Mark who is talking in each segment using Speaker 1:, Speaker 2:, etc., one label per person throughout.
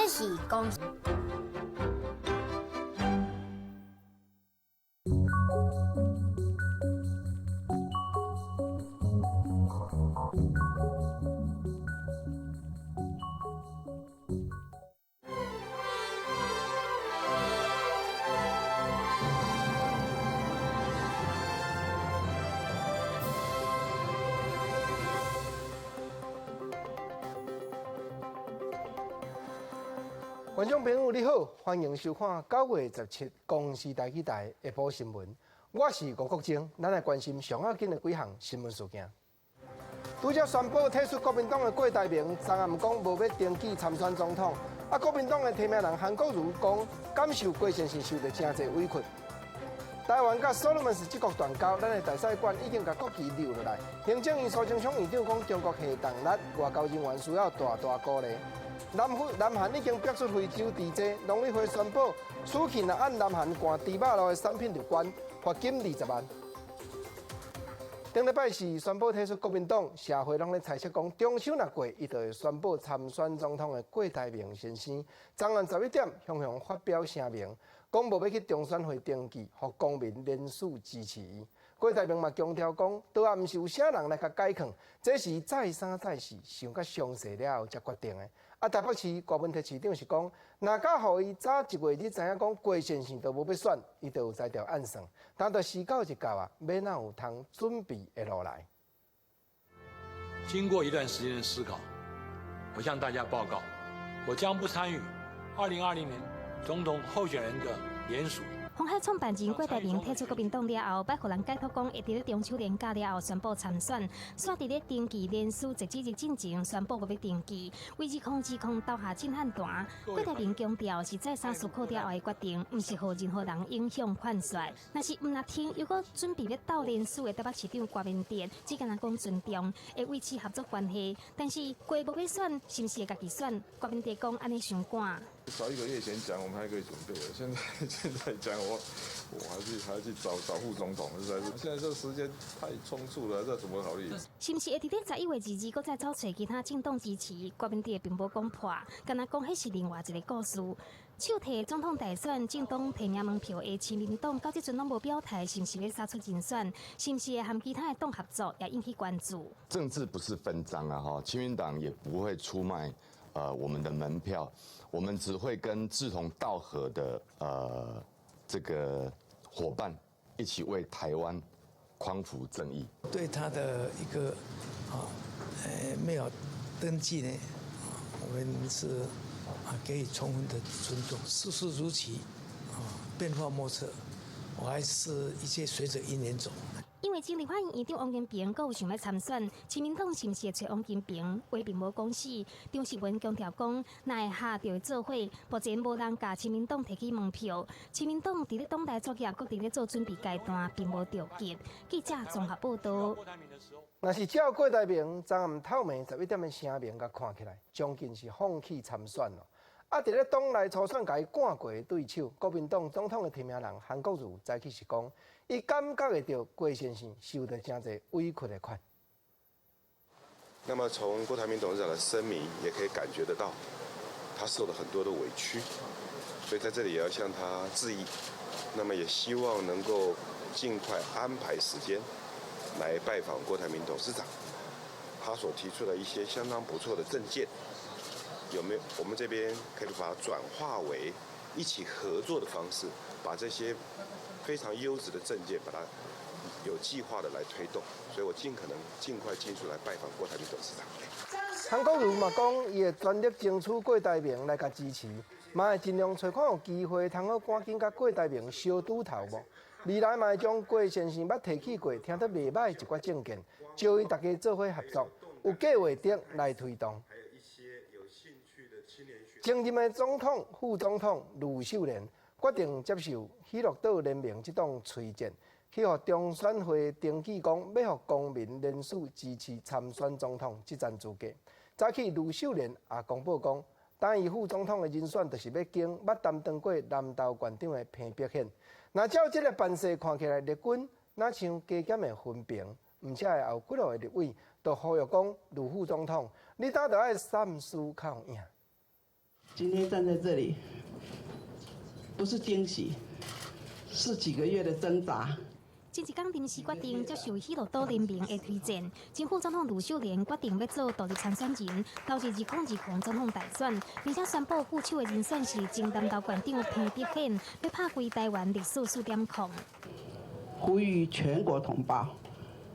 Speaker 1: 这是公。
Speaker 2: 观众朋友你好，欢迎收看9月17日公视台语台下晡新闻。我是吴国正，咱来关心上要紧的几项新闻事件。拄则宣布退出国民党的郭台铭，昨暗讲无要登记参选总统。国民党的提名人韩国瑜讲，感受郭先生受到真侪委屈。台湾甲所罗门斯这国断交，咱的大使馆已经甲国旗留落来。行政院苏贞昌院长讲，中国下动力，外交人员需要大大鼓励。南韩已经逼出非洲地质，农委会宣布，此去若按南韩赶猪肉路的产品入关，罚金20万。顶礼拜四宣布退出国民党，社会拢咧猜测讲，中秋若过，伊就会宣布参选总统的郭台铭先生，昨晚11点向发表声明，讲无要去中选会登记，互公民联署支持伊。郭台铭嘛强调讲，倒也毋是有啥人来甲解劝，这是再三再四想较详细了后才决定的。台北市高文特市长是讲，若甲互伊早1月日知影讲郭先生都无要选，伊就有在条暗算，但到时到一到啊，要哪有通准备的路来。
Speaker 3: 经过一段时间的思考，我向大家报告，我将不参与2020年总统候选人的联署。
Speaker 4: 鸿海创办人郭台铭退出国民党了后，捌互人解脱讲，会伫咧中秋连假了后宣布参选，煞伫咧登记联署截止日进前宣布无要登记，为指控投下震撼弹。郭台铭强调是再三思考了后的决定，毋是互任何人影响判决。若是毋若听，如果准备要斗联署的台北市长郭文哲，只敢讲尊重，会维持合作关系。但是郭无要选，是毋是会家己选？郭文哲讲安尼伤赶。
Speaker 5: 少1个月前讲，我们还可以准备了。现在讲，我还要去找副总统，实在是现在这个时间太匆促了，这怎么考虑？是
Speaker 4: 不是会伫咧11月2日，搁再找找其他政党支持？郭文哲并无讲破，敢若讲迄是另外一个故事。手提总统大选政党提名门票的亲民党，到即阵拢无表态，是毋是要杀出人选？是毋是会和其他的党合作，也引起关注？
Speaker 6: 政治不是分赃啊！哈，亲民党也不会出卖我们的门票。我们只会跟志同道合的这个伙伴一起为台湾匡扶正义。
Speaker 7: 对他的一个没有登记呢，我们是给予充分的尊重。世事如棋，变化莫测，我还是一切随着因缘走。
Speaker 4: 因为经立法院院长王金平阁有想要参选，亲民党是毋是会找王金平？话并无讲死。张世文强调讲，若会下就会做伙。目前无人甲亲民党提起门票，亲民党伫咧党内作业，阁伫咧做准备阶段，并无着急。记者综合报道。
Speaker 2: 若是照郭台铭昨暗透暝11点的声明，甲看起来，将近是放弃参选了。伫咧党内初选甲伊赶过的对手，国民党总统的提名人韩国瑜早起是讲，伊感觉会到郭先生受到真侪委屈的款。
Speaker 5: 那么从郭台铭董事长的声明也可以感觉得到，他受了很多的委屈，所以在这里也要向他致意。那么也希望能够尽快安排时间来拜访郭台铭董事长，他所提出的一些相当不错的政见。有没有？我们这边可以把它转化为一起合作的方式，把这些非常优质的政见，把它有计划的来推动。所以我尽可能尽快进出来拜访郭台铭董事长。
Speaker 2: 韩国瑜嘛讲，伊会全力争取郭台铭来甲支持，嘛会尽量找看有机会，通好赶紧甲郭台铭相拄头无。未来嘛会将郭先生捌提起过、听得袂歹一寡政见，招伊大家做伙合作，有计划的来推动。前任的总统、副总统卢秀莲决定接受喜乐岛联名这档推荐，去互中选会登记讲要互公民联署支持参选总统这站资格。早起卢秀莲也公布讲，当伊副总统的人选就是要经捌担当过南投县长的彭碧宪。那照这个办事看起来，立军哪像加减的分平，而且有几落的立委都呼吁讲卢副总统，你打着爱三思较有影。
Speaker 1: 今天站在这里，不是惊喜，是几个月的挣扎。
Speaker 4: 前一天临时决定接受许多岛人民的推荐，前副总统卢秀莲决定要做独立参选人，投入2020总统大选，并且宣布副手的人选是前南投县长彭德显，要拍开台湾历史4点空。
Speaker 1: 呼吁全国同胞，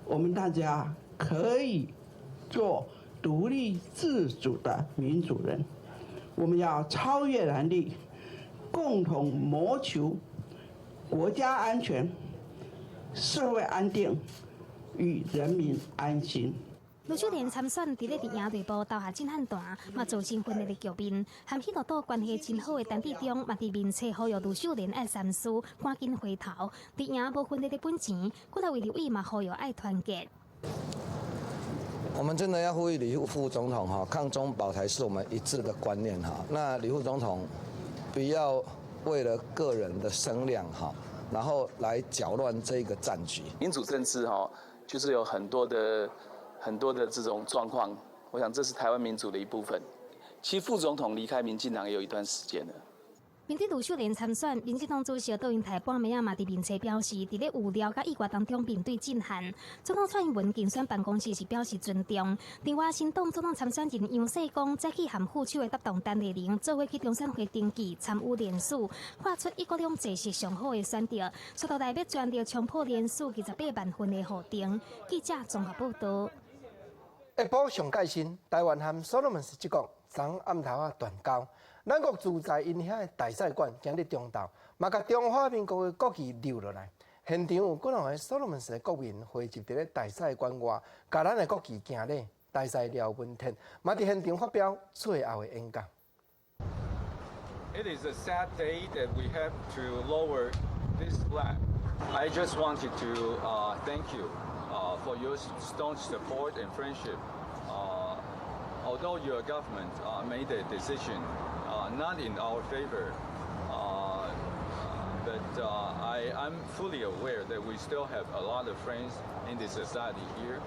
Speaker 1: 我们大家可以做独立自主的民主人，我们要超越蓝绿，共同谋求国家安全、社会安定与人民安心。
Speaker 4: 卢秀莲参选伫咧伫营队部投下震撼弹，嘛造成分裂的局面。和许多岛关系真好的陈志忠，嘛伫面册呼吁卢秀莲爱三思，赶紧回头。伫营无分裂的本钱，过来为刘毅嘛呼吁爱团结。
Speaker 8: 我们真的要呼吁李副总统哈，抗中保台是我们一致的观念哈。那李副总统不要为了个人的声量哈，然后来搅乱这个战局。
Speaker 9: 民主政治哈，就是有很多的这种状况，我想这是台湾民主的一部分。其实副总统离开民进党也有一段时间了。
Speaker 4: 面对卢秀莲参选，民进党主席杜英台半暝嘛伫面册表示，伫咧有料甲意外当中面对震撼。总统蔡英文竞选办公室是表示尊重。另外，新党总统参选人杨世光再去和副手的搭档陈丽玲做伙去中选会登记参与联署，画出一国两制是上好的选择。说到来要全力冲破联署28万份的户顶。记者综合报道。
Speaker 2: 下晡上盖新，台湾和所罗门斯之国昨暗头断交。咱国住在因遐的大使馆今日中昼，嘛甲中华民国的国旗留落来。现场有几两个所罗门斯的国民汇集伫咧大使馆外，甲咱的国旗行礼。大使廖文天嘛伫现场发表最后的演讲。
Speaker 10: It is a sad day that we have to lower this flag. I just wanted to thank you for your staunch support and friendship. Although your government made a decision not in our favor, but I'm fully aware that we still have a lot of friends in the society here.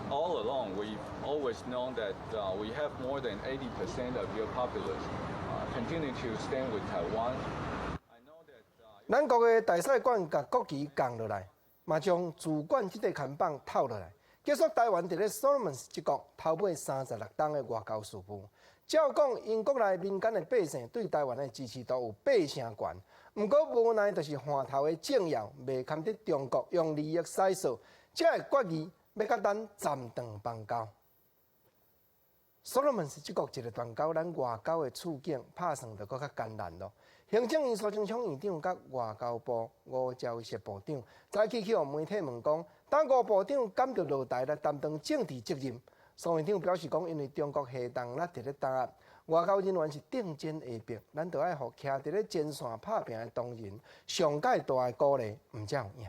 Speaker 10: All along, we've always known that we have more than 80% of your populace continue to stand with Taiwan.
Speaker 2: 咱国的大使馆甲国旗降落来，嘛将主管这个看板透落来。结束台湾伫咧所罗门斯之国头尾36档的外交事务。照讲，因国内民间的百姓对台湾的支持度有8成悬，不过无奈就是换头的政要未堪得中国用利益塞数，才会决议要甲咱暂断邦交。所罗门斯之国一个断交，咱外交的处境拍算就搁较艰难咯。行政院苏贞昌院长甲外交部吴钊燮部长早起去互媒体问讲，当吴部长敢着落台来担当政治责任？苏院长表示讲，因为中国下当咱伫咧打压，外交人员是顶尖下逼，咱着爱互徛伫咧前线拍拼的同仁上界大的鼓励，毋才有赢。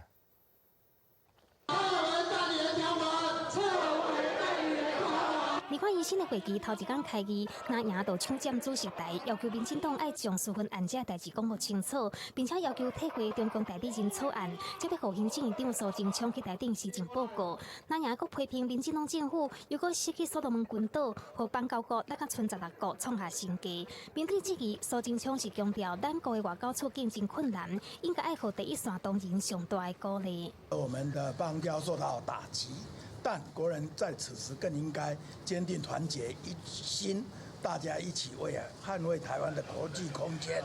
Speaker 4: 你看，伊新的会期头一天开议，那赢到抢占主席台，要求民进党爱将处分案件代志公布清楚，并且要求退回中共代理人草案，接要互行政院长苏贞昌去台顶施政报告。那赢阁批评民进党政府，如果失去所罗门群岛，和邦交国那个剩16国创下新低。面对这个，苏贞昌是强调，咱国的外交处境真困难，应该爱互第一线同仁上大的鼓励。
Speaker 11: 我们的邦交受到打击。但国人在此时更应该坚定团结一心，大家一起为捍卫台湾的国际空间，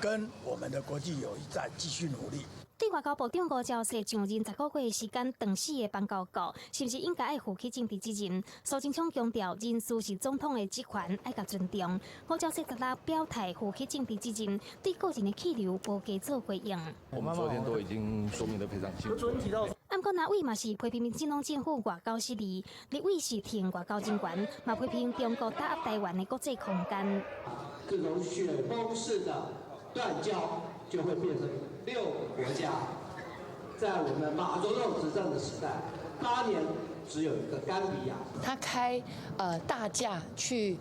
Speaker 11: 跟我们的国际友谊再继续努力。
Speaker 4: 对外交部长吴钊燮上任10个月的时间，断死的邦交国，是不是应该爱负起政治责任？苏贞昌强调，人事是总统的职权，爱甲尊重。吴钊燮则表态负起政治责任，对个人的气流无加做回应。
Speaker 12: 我们昨天都已经说明得非常清楚。
Speaker 4: 按过哪位嘛是批评民进党政府外交失利，立委是挺外交人权，嘛批评中国打压台湾的国际空间。
Speaker 13: 这种雪崩式的断交，就会变成6个国家。在我们马总统执政的时代，8年只有一个甘比亚。
Speaker 14: 他开大价去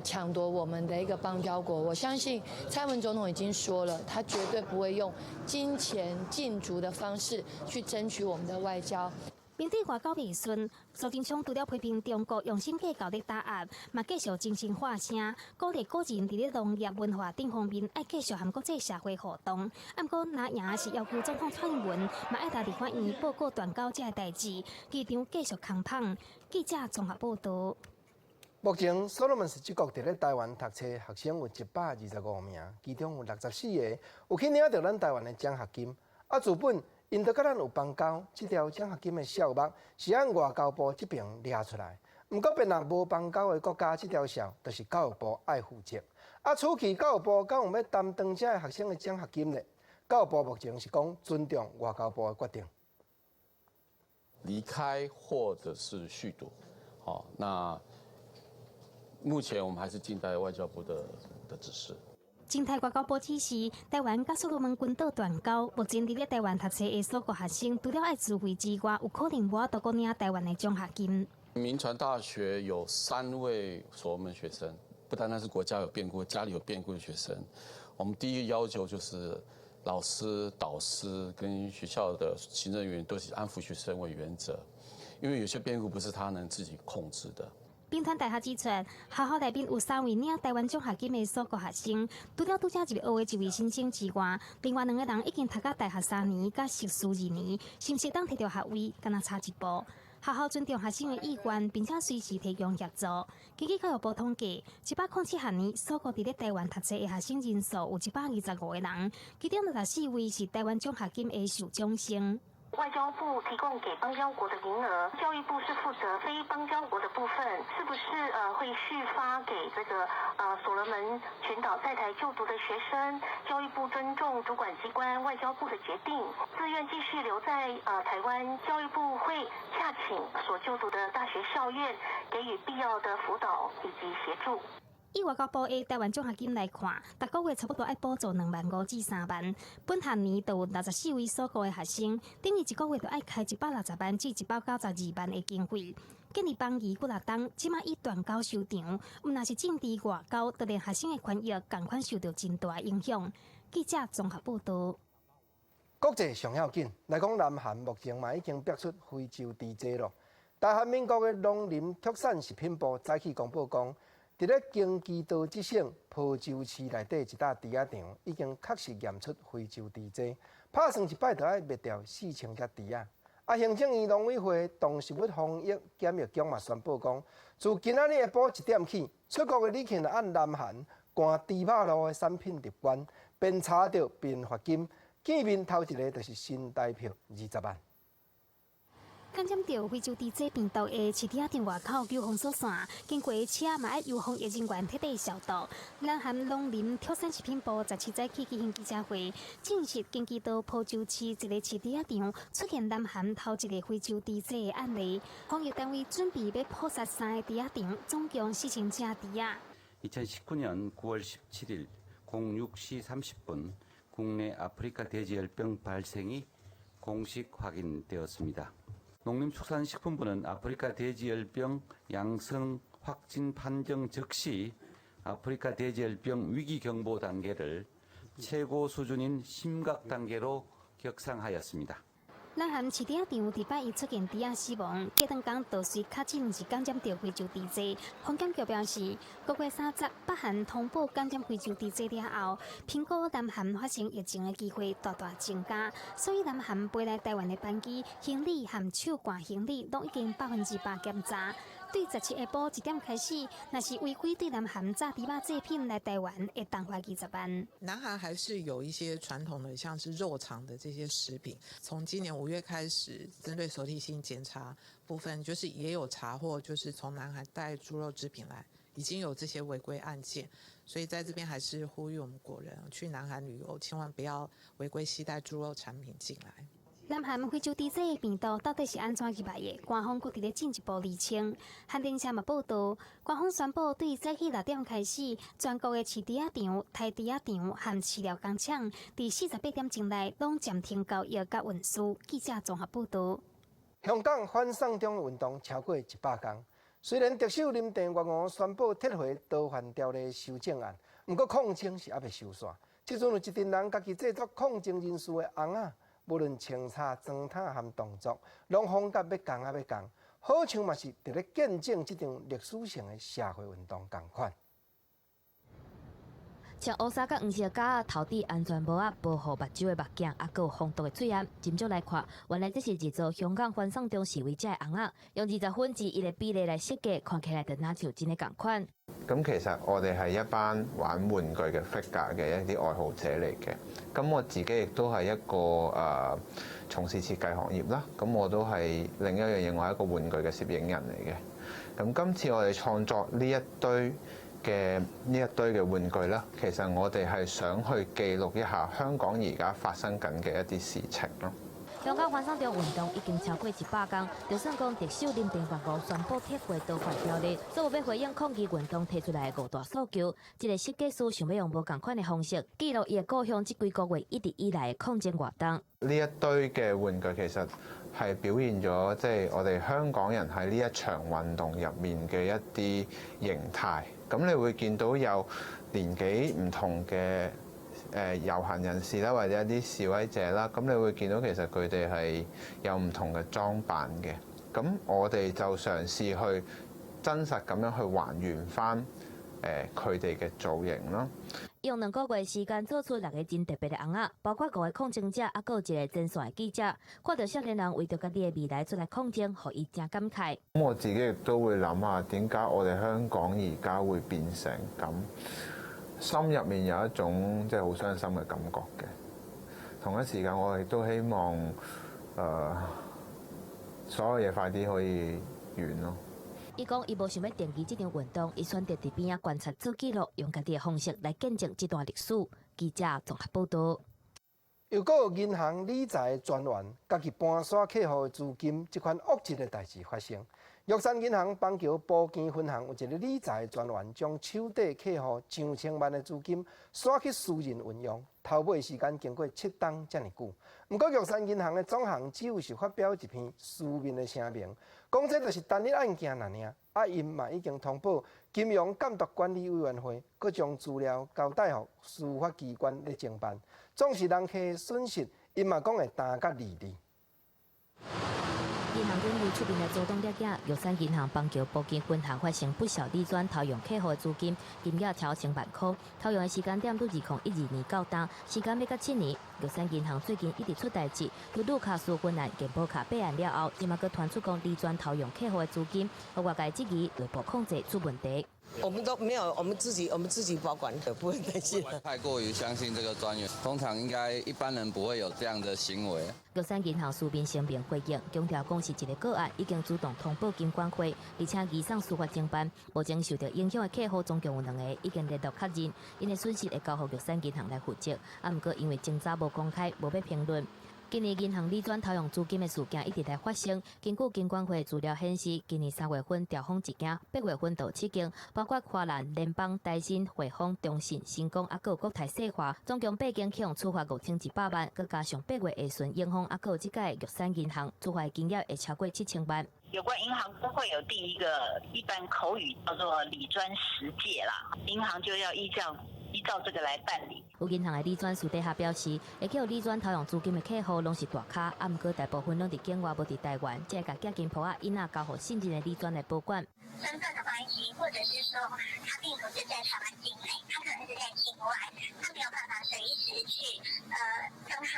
Speaker 14: 抢夺我们的一个邦交国，我相信蔡英文总统已经说了，他绝对不会用金钱竞逐的方式去争取我们的外交。
Speaker 4: 面对外交未顺，苏贞昌除了批评中国用心计较咧打压，嘛继续真心发声，鼓励个人伫咧农业文化等方面爱继续和国际社会互动。不过，拿赢是要求总统蔡英文嘛爱到立法院报告断交这个代志，议场继续空胖。记者综合报道。
Speaker 2: 目前，所罗门斯这国伫咧台湾读册学生有125名，其中有64个有去领到咱台湾的奖学金。自本因着甲咱有邦交，这条奖学金的数目是按外交部这边列出来。不过，别若无邦交的国家，这条数就是教育部爱负责。此期教育部敢有要担当这个学生的奖学金呢？教育部目前是讲尊重外交部的决定。
Speaker 12: 离开或者是续读，好，那目前我们还是静待外交部的指示。
Speaker 4: 静态外交部指示，台湾甲所罗门群岛断交，目前伫咧台湾读册的所有学生，除了爱自费之外，有可能无法度过领台湾的奖学金。
Speaker 12: 铭传大学有3位所罗门学生，不单单是国家有变故，家里有变故的学生。我们第一个要求就是老师、导师跟学校的行政人员都是安抚学生为原则，因为有些变故不是他能自己控制的。
Speaker 4: 兵团大学指出，学校内面有3位领台湾奖学金的所国学生，除了拄则一个学的一位新生之外，另外2个人已经读到大学3年，甲硕士2年，成绩当摕到学位，敢若差一步。学校尊重学生的意愿，并且随时提供协助。根据教育部统计，107学年所国伫咧台湾读册的学生人数有125个人，其中64位是台湾奖学金的受奖生。
Speaker 15: 外交部提供给邦交国的名额，教育部是负责非邦交国的部分，是不是会续发给这个所罗门群岛在台就读的学生？教育部尊重主管机关外交部的决定，自愿继续留在台湾，教育部会洽请所就读的大学校院，给予必要的辅导以及协助。
Speaker 4: 以外交部的台湾奖学金来看，每个月差不多要补助25000至3万。本学年就有64位所国的学生，等于一个月就要开160万至192万的经费。建议邦谊几六党即马以断交收场，若是政治外交，就连学生的权益同款受到真大影响。记者综合报道。
Speaker 2: 国际上要紧，来讲南韩目前嘛已经逼出非洲DJ了。大韩民国的农林畜产食品部早起公布讲，伫咧京畿道这省坡州市内底一笪猪仔场，已经确实验出非洲DJ，拍算一摆就要灭掉4000只猪仔。行政院农委会动食物防疫检疫局嘛宣布讲，自今仔日下晡1点起，出国的旅客若按南韩赶猪肉路的产品入关，便查到并罚金。见面头一个就是新台票20万。
Speaker 4: 感染到非洲DJ病毒的饲猪仔场外口有封锁线，经过的车嘛要由防疫人员彻底消毒。南韩农林畜产食品部17早起举行记者会，证实京畿道坡州市一个饲猪仔场出现南韩头一个非洲DJ的案例。防疫单位准备要扑杀3个猪仔场，总共4000只猪仔。
Speaker 16: 2019년 9월 17일 06시 30분 국내 아프리카 돼지열병 발생이 공식 확인되었습니다. 농림축산식품부는 아프리카 돼지열병 양성 확진 판정 즉시 아프리카 돼지열병 위기 경보 단계를 최고 수준인 심각 단계로 격상하였습니다.
Speaker 4: 南韩饲猪仔场礼拜一出现猪仔死亡，隔两天倒随确诊是感染到非洲DJ。防检局表示，9月30北韩通报感染非洲DJ了后，评估南韩发生疫情的机会大大增加，所以南韩飞来台湾的班机行李和手挂行李都已经100%检查。对17下晡1点开始，若是违规对南韩炸猪肉制品来台湾，会当罚20万。
Speaker 17: 南韩还是有一些传统的，像是肉厂的这些食品，从今年5月开始，针对手体性检查部分，就是也有查获，就是从南韩带猪肉制品来，已经有这些违规案件。所以在这边还是呼吁我们国人去南韩旅游，千万不要违规携带猪肉产品进来。
Speaker 4: 南韩非洲DJ的病毒到底是安怎入来的？官方佫伫咧进一步厘清。韩联社嘛报道，官方宣布对早起6点开始，全国的饲猪仔场、杀猪仔场和饲料工厂，伫48点钟内拢暂停交易甲运输。记者综合报道。
Speaker 2: 香港反送中运动超过100天，虽然特首林郑月娥宣布撤回逃犯条例修正案，不过抗争是还未收煞。即阵有一群人家己制作抗争人士的红仔。无论清查、装塔和动作，拢风格要共啊要共，好像嘛是伫咧见证这场历史性的社会运动同款。
Speaker 18: 像乌纱甲黄色架头顶安全帽啊，保护目睭的目镜，啊，佮有防毒的嘴暗。斟酌来看，原来这是一组香港反送中示威者的红仔，用20分之1的比例来设计，看起来就哪像真的同款。
Speaker 19: 咁其實我哋係一班玩玩具嘅 figure 嘅一啲愛好者嚟嘅。咁我自己亦都係一個從事設計行業啦。咁我都係另一樣嘢，我係一個玩具嘅攝影人嚟嘅。咁今次我哋創作呢一堆嘅玩具啦，其實我哋係想去記錄一下香港而家發生緊嘅一啲事情咯。
Speaker 18: 香港反送中運動已經超過100天，就算講特首林鄭月娥宣布撤回逃犯條例，所以要回應抗議運動提出來的5大訴求。這個設計師想要用無同款的方式記錄伊故鄉這幾個月一直以來的抗爭活動。
Speaker 19: 呢一堆嘅玩具其實係表現咗即係我哋香港人喺呢一場運動入面嘅一啲形態。咁你會見到有年紀唔同嘅遊行人士啦，或者一啲示威者啦，咁你會見到其實佢哋係有唔同嘅裝扮嘅。咁我哋就嘗試去真實咁樣去還原翻佢哋嘅造型咯。
Speaker 18: 用2個月時間做出6個真特別的紅仔，包括5個抗爭者，啊，還有一個前線的記者，看到少年人為着家己的未來出來抗爭，讓伊真感慨。
Speaker 19: 咁我自己亦都會諗下點解我哋香港而家會變成咁，心入面有一種即係好傷心嘅感覺嘅。同一時間我亦都希望所有嘢快啲可以完咯。
Speaker 18: 伊講伊無想要定期這場運動，伊選擇佇邊仔觀察做記錄，用家己的方式來見證這段歷史。記者綜合報道。
Speaker 2: 又閣有銀行理財專員家己搬刷客戶的資金，這款惡質的代志發生。玉山銀行邦橋寶堅分行有一個理財專員將手底客戶上千萬的資金刷去私人運用，頭尾時間經過7檔這麼久。不過玉山銀行的總行只有是發表一篇書面的聲明，講這就是單一案件而已。啊，因嘛已經通報金融監督管理委員會，佮將資料交代予司法機關來偵辦。總是人客損失，因嘛講會擔甲利利。
Speaker 18: 銀行因為出面的主動掠影，玉山銀行邦橋寶堅分行發生不肖理專偷用客戶的資金，金額超10萬塊。偷用的時間點於2012年到當，時間要到7年。玉山銀行最近一直出代誌，對盧卡斯分案、健保卡備案了後，今嘛佮傳出講理專偷用客戶的資金，和外界質疑內部控制出問題。
Speaker 20: 我們都沒有，我們自己保管的，不會擔心。
Speaker 12: 太過於相信這個專員，通常應該一般人不會有這樣的行為。
Speaker 18: 玉山銀行書面聲明回應，強調講是一個個案，已經主動通報金管會，而且移送司法偵辦。目前受到影響的客戶總共有2個，已經聯絡確認，因的損失會交予玉山銀行來負責。啊，不過因為徵兆無公開，無要評論。今年銀行理專偷用資金的事件一直在發生。根據金管會資料顯示，今年3月份調封1件，8月份到7件，包括華南、聯邦、大新、匯豐、中信、新光，啊，還有國泰世華，總共8件起用處罰5100萬，佮加上8月下旬永豐，啊，還有這個玉山銀行處罰金額會超過7000萬。
Speaker 21: 有關銀行都會有定一個一般口語叫做理專實誡啦，銀行就要依照這個來辦理。
Speaker 18: 有銀行的理專私底下表示，會去有理專偷用資金的客戶攏是大咖，啊，不過大部分攏佇境外無佇台灣，即係甲金鋪啊、囡仔交予信任的理專來保管。
Speaker 15: 身份的關係，或者是說他並不是在台灣境內，他可能是在境外，他沒有辦法隨時去分行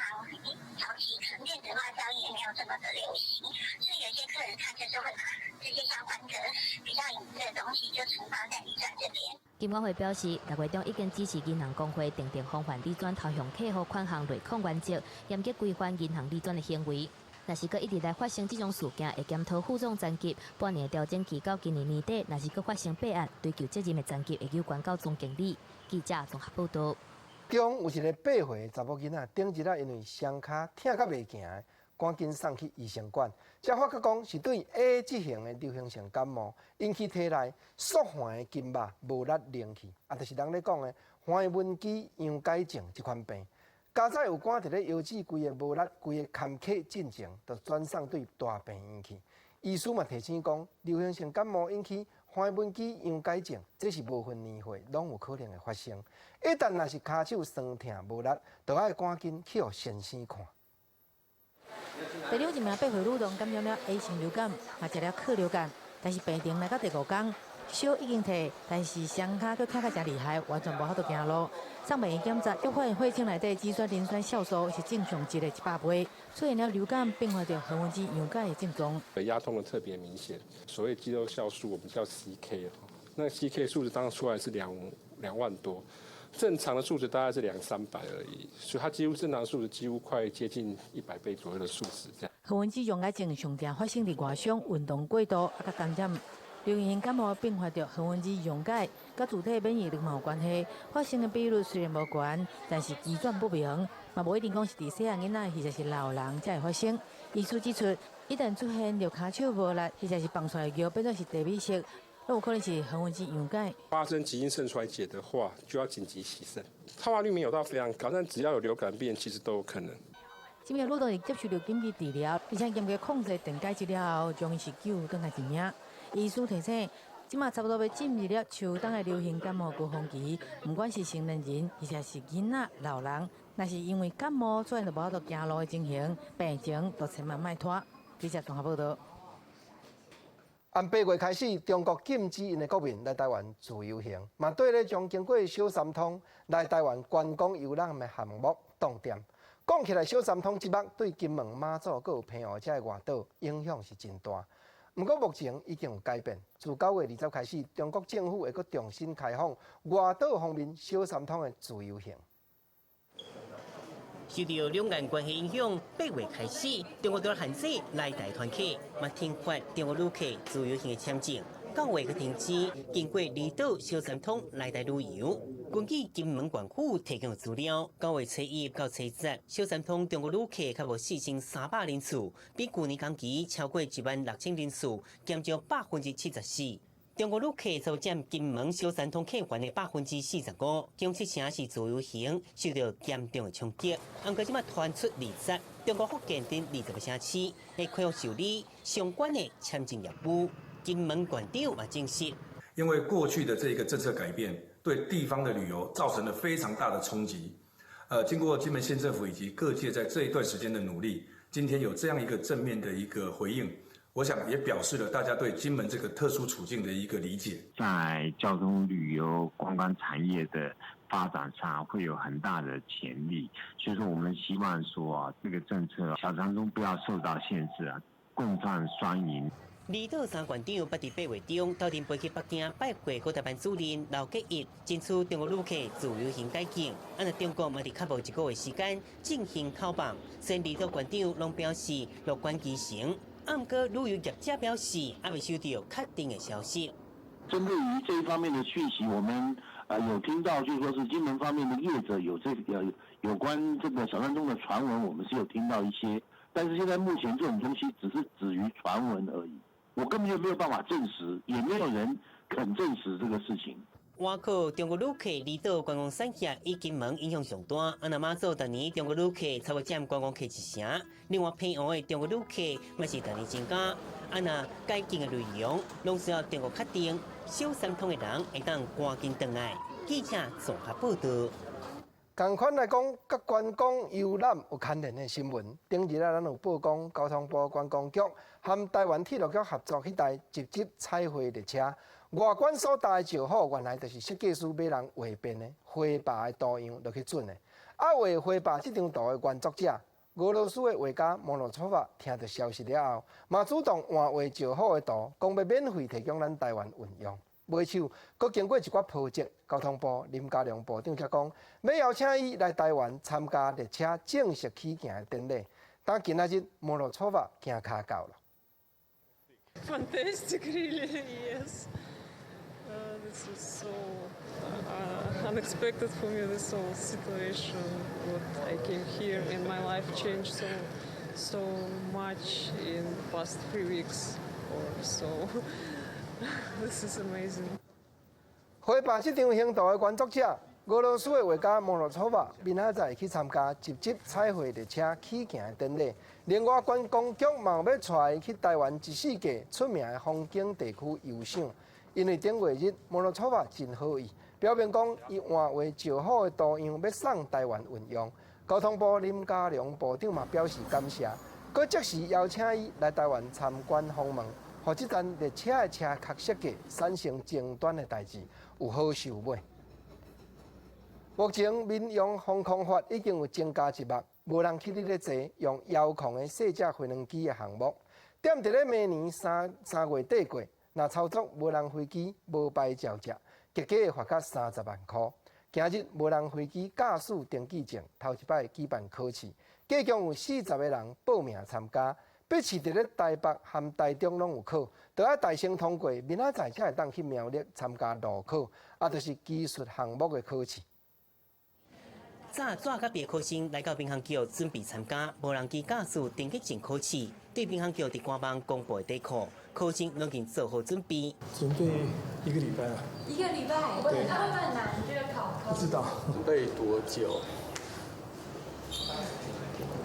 Speaker 15: 調起純電子化交易，也沒有這麼的流行，所以有些客人他就是會把這些相關的比較隱私的東西就存放在理專這邊。
Speaker 18: 金管會表示，6月中已經指示銀行公會訂定防範理專偷用客戶款項內控原則，嚴格規範銀行理專的行為。若是閣一直來發生這種事件，會檢討負重層級，半年調整期到今年年底。若是閣發生弊案，追究責任的層級會有關到總經理。記者綜合報道。
Speaker 2: 中有一個8歲查某囡仔，頂一日因為雙腳疼甲袂行的，趕緊送去醫生館，才發覺講是對 A 級型的流行性感冒，引起體內縮環的筋肉無力凝去，就是人咧講的橫紋肌樣解症這款病。加早有關佇咧腰子規個無力、規個坎坷進程，就轉送對大病引起。醫師嘛提醒講，流行性感冒引起橫紋肌樣解症，這是無分年歲攏有可能會發生。一旦若是骹手酸痛無力，就愛趕緊去互先生看。
Speaker 3: 第2名8岁女童感染了 A 型流感，也食了克流感，但是病情来到第5天，烧已经退，但是双脚佫疼甲真厉害，完全无法度行路。送病院检查，约发血清内底肌酸磷酸酵素是正常值的100倍，出现了流感，并发着横纹肌溶解的症状。
Speaker 22: 压痛的特别明显，所谓肌肉酵素我们叫 CK 那 CK 数值当然出来是2万多。正常的数值大概是200-300而已，所以它几乎正常数值几乎快接近100倍左右的数值这样。
Speaker 3: 横纹肌溶解症常常发生伫外伤、运动过度甲感染。流行性感冒并发着横纹肌溶解，甲自体免疫力嘛有关系。发生的比率虽然无悬，但是机转不明，嘛无一定讲是伫细汉囡仔，或者是老人才会发生。医师指出，一旦出现着骹手无力，或者是放出来尿变作是低米色。都有可能是横纹肌溶解。
Speaker 22: 发生急性肾衰竭的话，就要紧急洗肾。好发率没有到非常高，但只要有流感病，其实都有可能。
Speaker 3: 这名女童是接受着紧急治疗，并且经过控制电解质了后，终于是救回来一命。医师提醒，即马差不多要进入了秋冬的流行感冒高峰期，不管是成年人，或者是囡仔、老人，若是因为感冒出现着无法度行路的情形，病情都千万莫拖。记者综合报道。
Speaker 2: 按8月开始，中国禁止因的国民来台湾自由行，嘛对咧将经过小三通来台湾观光游览的项目冻点。讲起来，小三通节目对金门、马祖佮有澎湖这个外岛影响是真大。不过目前已经有改变，自9月20开始，中国政府会佮重新开放外岛方面小三通的自由行。
Speaker 23: 受到两岸关系影响，8月开始，中国就限制来台团客，嘛停发中国旅客自由行的签证。9月去停止，经过离岛小三通来台旅游。根据金门县府提供的资料，9月初1到初10，小三通中国旅客较无4300人次，比去年同期超过16000人次，减少74%。中国旅客就占金门小三通客源的45%，其中7成是自由行，受到严重的冲击。不过，即马传出20，中国福建等20个城市会开放受理相关的签证业务。金门县长也证实，
Speaker 24: 因为过去的这个政策改变，对地方的旅游造成了非常大的冲击。经过金门县政府以及各界在这一段时间的努力，今天有这样一个正面的一个回应。我想也表示了大家对金门这个特殊处境的一个理解，
Speaker 25: 在交通旅游观光产业的发展上会有很大的潜力，所以说我们希望说这个政策小三通不要受到限制共创双赢。
Speaker 23: 离岛三县长捌伫8月中斗阵飞去北京拜会国台办主任刘结一，争取中国旅客自由行解禁。那中国嘛伫较无1个月时间进行考办，先离岛县长拢表示乐观其成。不过，旅游业者表示，还未收到确定的消息。
Speaker 25: 针对于这一方面的讯息，我们有听到，就是说是金门方面的业者有有关这个小三通的传闻，我们是有听到一些，但是现在目前这种东西只是止于传闻而已，我根本就没有办法证实，也没有人肯证实这个事情。
Speaker 23: 外口中国旅客离岛观光产业以金门影响上大，那马祖逐年中国旅客差不多占观光客1成，另外澎湖的中国旅客嘛是逐年增加。那解禁的内容，拢需要中国确定，小三通的人会当赶紧回来。记者综合报道。
Speaker 2: 同款来讲，甲观光游览有牵连的新闻。顶日咱有报讲，交通部观光局和台湾铁路局合作迄台直接彩绘列车。外观所带的招号，原来就是设计师要人画变的花霸的图样落去准的。画花霸这张图的原作者，俄罗斯的画家莫洛托夫听到消息了后，嘛主动换画招号的图，讲要免费提供咱台湾运用。买手，佮经过一寡波折，交通部林佳龙部长才讲，要邀请伊来台湾参加列车正式起行的典礼。但今仔日莫洛托夫行骹到了。
Speaker 26: Fantastic, really, yes. This is so unexpected for me, this whole situation. What I came here and my life changed so much in the past 3 weeks or so. This is amazing.
Speaker 2: 花霸这张行图的原作者，俄罗斯的画家莫洛托夫，明仔载去参加直接彩绘列车起行的典礼。另外，观光局嘛要带伊去台湾14个出名的风景地区游赏。因为顶月日莫洛托夫真好意，表明讲伊换画招好的图样要送台湾运用。交通部林佳龙部长嘛表示感谢，佮即时邀请伊来台湾参观访问，互即站列车的车壳设计产生争端的代志有好收尾。目前民用航空法已经有增加一幕，无人去咧坐用遥控的细只飞行机的项目，点伫咧明年3月底过，若操作无人飞机无牌照者，结果会罚甲30万块。今日无人飞机驾驶登记证头一摆举办考试，计共有40个人报名参加，必须伫咧台北和台中拢有考，都要大声通过，明仔载才会当去苗栗参加路考，就是技术项目的考试。
Speaker 23: 早甲别考生来到民航局准备参加无人机驾驶登记证考试，对民航局伫官网公布的底课，考生拢已经做好准备。
Speaker 1: 准备1个礼拜了。
Speaker 5: 1个礼拜？
Speaker 1: 对。
Speaker 5: 那会不会很难？这个考？
Speaker 1: 不知道。准备多久？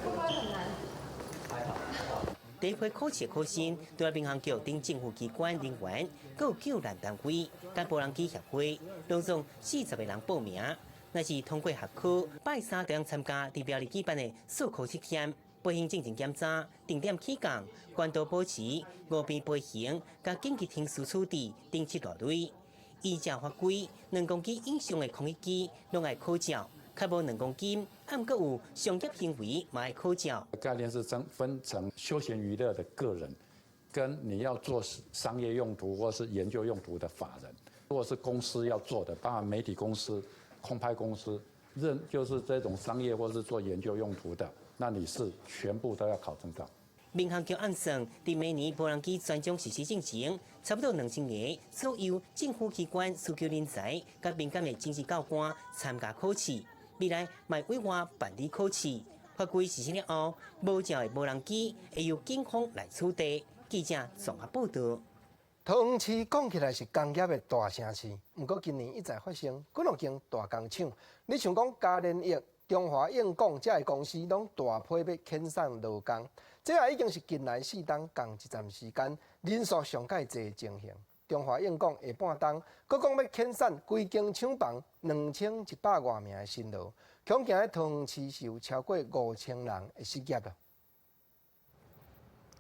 Speaker 5: 会不会很难？
Speaker 23: 还好。第一批考试的考生，都在民航局等政府机关人员，各有救援单位、甲无人机协会，拢总40个人报名。若是通过合考，拜三将参加伫苗栗举办的速考测验，飞行进行检查、定点起降、管道保持、五边飞行、甲紧急停驶处置等7大类。依照法规，2公斤以上的空翼机拢爱考照，较无2公斤，毋过有商业行为嘛爱考照。
Speaker 6: 概念是分成休闲娱乐的个人，跟你要做商业用途或是研究用途的法人。如果是公司要做的，包含媒体公司、空拍公司，就是这种商业或是做研究用途的，那你是全部都要考证照。
Speaker 23: 民航局按算，伫明年无人机专项实施进程，差不多2000个所有政府机关需求人才，甲民间的政治高官参加考试。未来卖委外办理考试，法规实施了后，无照的无人机会由警方来处理。记者综合报道。
Speaker 2: 桃园市讲起来是工业的大城市，不过今年一再发生几落间大工厂。你像讲嘉联益、中华应钢这些公司，拢大批要遣散劳工，这也已经是近来4档共一站时间人数上介侪的情形。中华应钢下半档，佮讲要遣散规间厂房2100多名的辛劳，恐惊喺桃园市是有超过5000人会失业了。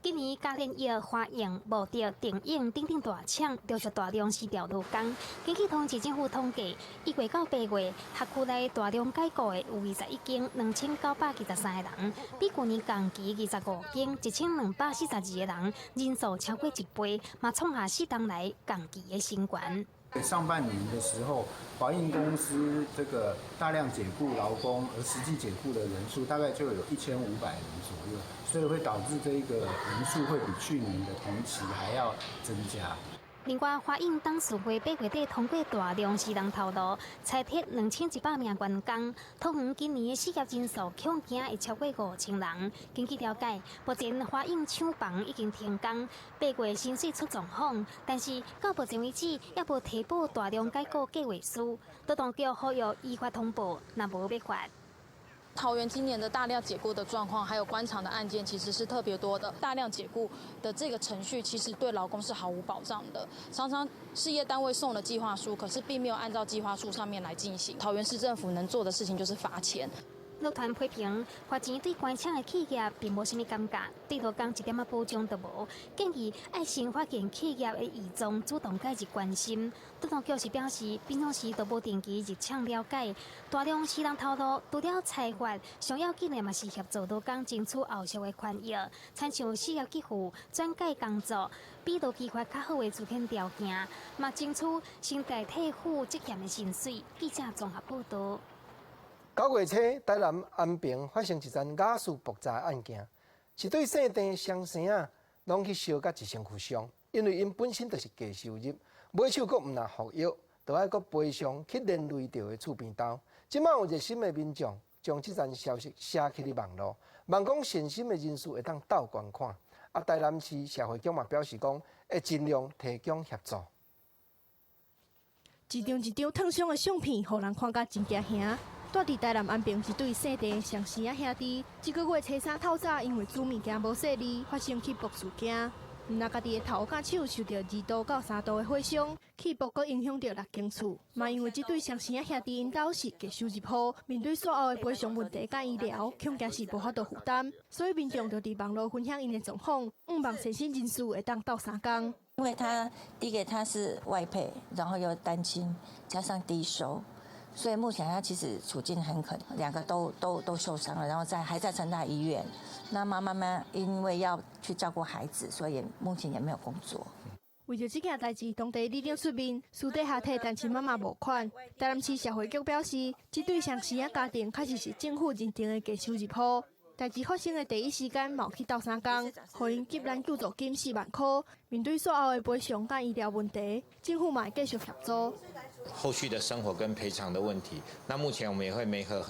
Speaker 4: 今年嘉联益、华盈、无德、电影等大厂都是大量失掉劳工。根据桃园市政府统计，1月到8月，辖区内大量解雇的有21间2993个人，比去年同期25间1242个人，人数超过1倍，嘛创下4档来同期的新高。
Speaker 7: 上半年的时候，华映公司这个大量解雇劳工，而实际解雇的人数大概就有1500人左右，所以会导致这个人数会比去年的同期还要增加。
Speaker 4: 另外，华映当时会8月底通过大量私人透露，裁撤2100名员工。桃园今年的失业人数恐惊会超过5000人。根据了解，目前华映厂房已经停工，8月薪水出状况，但是到目前为止也无提报大量解雇计划书。都当局呼吁依法通报，若无要罚。
Speaker 8: 桃园今年的大量解雇的状况，还有官场的案件，其实是特别多的。大量解雇的这个程序，其实对劳工是毫无保障的。常常事业单位送了计划书，可是并没有按照计划书上面来进行。桃园市政府能做的事情就是罚钱。
Speaker 4: 乐团批评罚钱对官场的企业并无什么感觉，对劳工一点仔保障都无，建议爱先发现企业的异状，主动介入关心。都当局是表示，平常时都无定期入场了解，大量私人透露，除了裁罚，上要紧的嘛是协助劳工争取后续的权益，参像失业给付、转介工作，比劳基法较好的资遣条件，嘛争取身代替付责任的薪水。记者综合报道。
Speaker 2: 9月初，台南安平发生一桩雅俗爆炸案件，是对姓郑双生啊，拢去烧甲一身躯伤，因为因本身就是低收入，买手阁毋若服药，就爱阁赔偿去连累着的厝边兜。即摆有热心的民众将即件消息写起伫网络，望讲善心的人士会当倒观看。啊，台南市社会局嘛表示讲，会尽量提供协助。
Speaker 9: 一张一张烫伤的相片，互人看甲真惊吓。住伫台南安平一对姓郑双生啊兄弟，这个月初3透早，因为煮物件无洗哩，发生起爆事件。毋但家己的头甲手受到2度到3度的火伤，气部阁影响到6间厝。嘛因为这对双生兄弟因兜是继收入户，面对所有的赔偿问题甲医疗，恐惊是无法度负担，所以民众就伫网络分享因的状况，毋望生产人数会当斗3工。
Speaker 10: 因为第一个他是外配，然后又单亲，加上低收，所以目前他其实处境很可怜，2个都受伤了，然后还在成大医院。那妈妈因为要去照顾孩子，所以目前也没有工作。
Speaker 9: 为着这件代志，当地里长出面，私底下替单亲妈妈募款。台南市社会局表示，这对双生仔家庭确实是政府认定的低收入户。代志发生的第一时间，冇去斗3工，互因急难救助金4万块。面对所有的赔偿甲医疗问题，政府嘛会继续协助。
Speaker 11: 后续的生活跟赔偿的问题，那目前我们也会媒合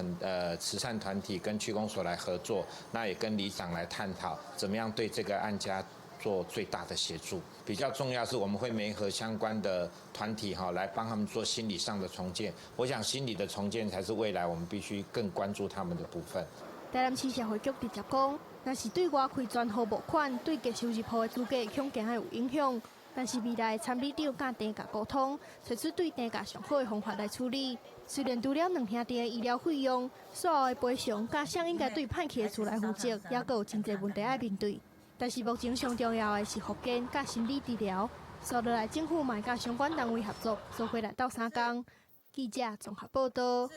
Speaker 11: 慈善团体跟区公所来合作，那也跟里长来探讨怎么样对这个案家做最大的协助。比较重要是我们会媒合相关的团体来帮他们做心理上的重建。我想心理的重建才是未来我们必须更关注他们的部分。
Speaker 9: 台南市社会局直接讲，若是对外开专户募款，对低收入户的资格恐惊会有影响。但是未来参里长甲店家沟通，找出对店家上好的方法来处理。虽然除了2兄弟的医疗费用，所有的赔偿加上应该对歹去的厝来负责，也阁有真侪问题要面对。但是目前上重要的是复健甲心理治疗。所落来政府嘛甲相关单位合作，做回来斗3工。记者综合报道。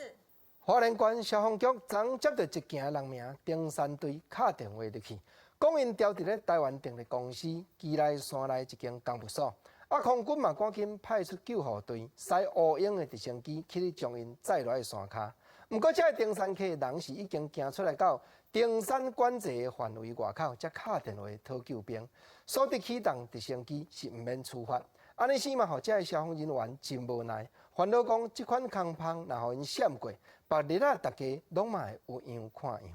Speaker 2: 花莲县消防局昨接到一件人名登山队敲电话入去，讲因调伫咧台湾电力公司基内山内一间工务所，空军嘛赶紧派出救护队，驶乌鹰的直升机去将因载落去山骹。不过，这个登山客人是已经行出来到登山管制的范围外口，才敲电话讨救兵，所得启动直升机是毋免处罚。安尼是嘛，互这个消防人员真无奈，烦恼讲这款空芳若互因闪过，别日大家拢嘛会有样看样。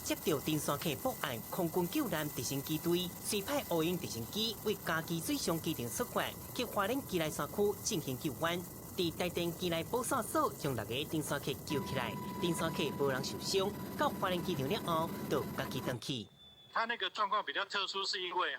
Speaker 23: 接到登山客报案，空军救难直升机队随派乌鹰直升机为嘉义水上机场出发，去花莲基内山区进行救援。伫台电基内保险所将6个登山客救起来，登山客无人受伤。到花莲机场了后，就家己回去。
Speaker 13: 他那个状况比较特殊，是因为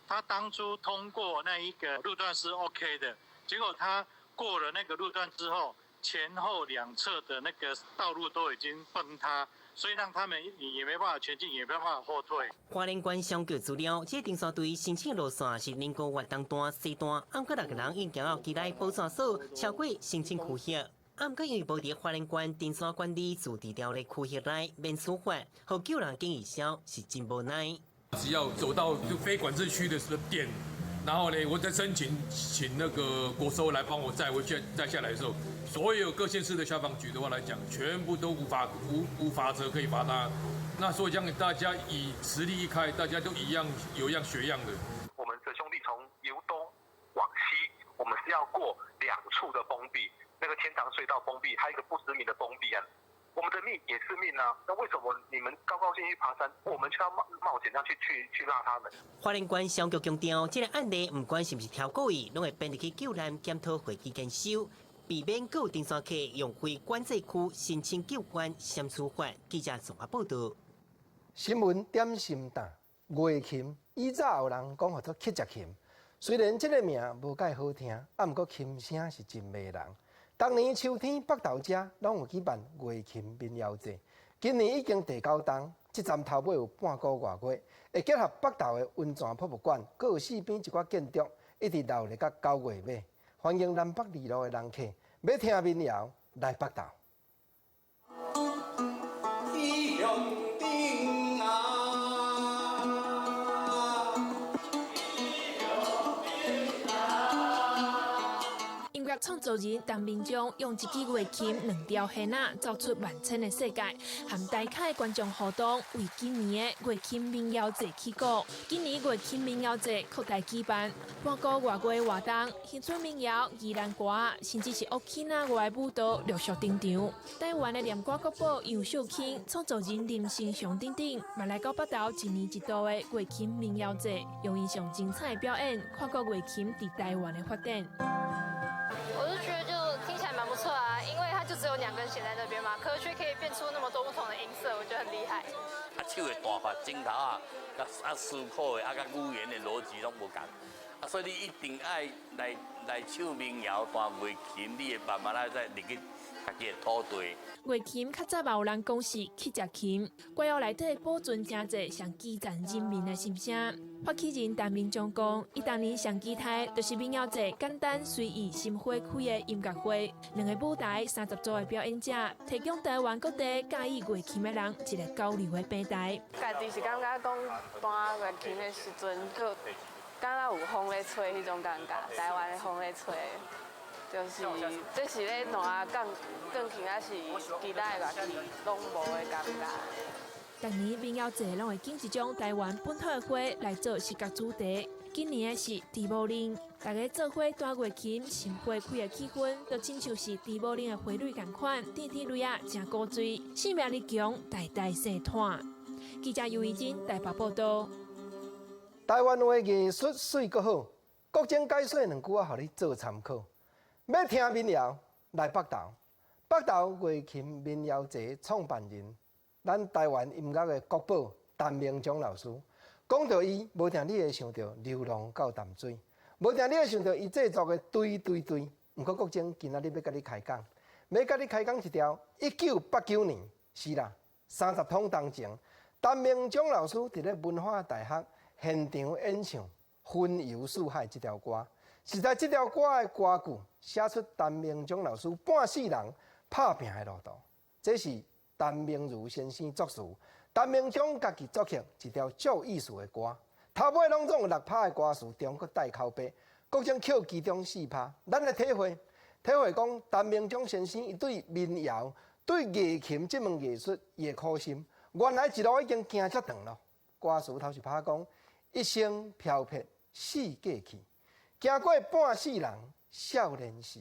Speaker 13: 他当初通过那一个路段是 OK 的，结果他过了那个路段之后，前后2侧的那个道路都已经崩塌，所以让他们也没办法前进，也没办法后退。
Speaker 23: 花莲县相关资料，这登山队申请路线是能够越东段、西段，按过6个人已经到基内保险所超过申请区域。按过因为无伫花莲县登山管理自治条例区域内免处罚，互救人经营销是真无奈。
Speaker 14: 只要走到就非管制区的点，然后呢，我再申请请那个国收来帮我载下来的时候，所有各县市的消防局的话来讲，全部都无法则可以罚他。那所以这样大家以实力一开，大家都有样学样的。
Speaker 16: 我们的兄弟从由东往西，我们是要过2处的封闭，那个天堂隧道封闭，还有一个不知名的封闭啊。我们的命也是命啊，那为什么你们高高兴兴爬山，我们却要冒险上去拉他们？
Speaker 23: 花莲县消局强调，这个案例不管是不是超故意，拢会变入去救难检讨会议检修，避免各登山客用非管制区申请救援先处罚。记者综合报道。
Speaker 2: 新闻点心蛋，月琴以早有人讲叫做乞食琴，虽然这个名无介好听，不过琴声是真迷人。当年秋天北投遮拢有举办月琴民谣节，今年已经第9档，这站头尾有半个外月，会结合北投的温泉博物馆，阁有4边一寡建筑，一直留咧到9月尾。欢迎南北2路的人客，要听民谣来北投。
Speaker 17: 音乐创作人陈明忠用一支月琴、2条弦仔，造出万千的世界，和大咖的观众互动，为今年的月琴民谣节起鼓。今年月琴民谣节扩大举办，半个外月活动，乡村民谣、宜兰歌，甚至是乌克兰外舞蹈陆续登场。台湾的念歌国宝杨秀卿、创作人林生祥等等，嘛来到北投1年1度的月琴民谣节，用因上精彩的表演，看到月琴在台湾的发展。
Speaker 27: 我就觉得就听起来蛮不错啊，因为它就只有2个
Speaker 12: 分写在那边嘛，可是却可以变出那么多不同的音色，我觉得很厉害。
Speaker 15: 手的大法、镜头啊、思考的、甲语言的逻辑拢无共，所以你一定爱来唱民谣、弹乐琴，你会慢慢再入去家己的土地。
Speaker 17: 乐琴较早嘛有人讲是去食琴，歌谣内底保存真侪上基层人民的心声。发起人陈明忠讲，伊当年上基台就是民谣节简单随意心花开的音乐会，两个舞台30组的表演者，提供台湾各地介意乐琴的人一个交流的平台。
Speaker 12: 家己是感觉讲弹乐琴的时阵，就感觉有风咧吹迄种感觉，台湾的风咧吹。就是这是咧弹钢琴还是其他的乐器，拢无的感觉。
Speaker 17: 逐年民谣节拢会揀一種台灣本土的花來做視覺主題。今年的是豬母林，大家做花彈樂琴，心花開的氣氛，就親像是豬母林的花蕊同款，天天蕊啊真古錐，生命力強，代代生團。記者尤怡珍台北報道。
Speaker 2: 台灣話藝術水閣好，國政解說兩句啊，互你做參考。要聽民謠來北投，北投樂琴民謠節創辦人，咱台灣音樂的國寶陳明忠老師，講到伊無定你會想到流浪到淡水，無定你會想到伊製作的堆堆堆。毋過國政今仔日要甲你開講，要甲你開講一條1989年，是啦，30通當前，陳明忠老師佇咧文化大學現場演唱《雲遊四海》這條歌。實在這條歌的歌句寫出陳明忠老師半世人打拼的路途，這是陳明如先生作詞，陳明忠家己作曲一條足有意思的歌。頭尾攏總有6拍的歌詞，中國帶口碑，各種扣其中4拍。咱來體會講陳明忠先生伊對民謠、對樂琴這門藝術伊的苦心，原來一路已經行遮長咯。歌詞頭一拍講：一生飄泊四界去。行過半世人少年時，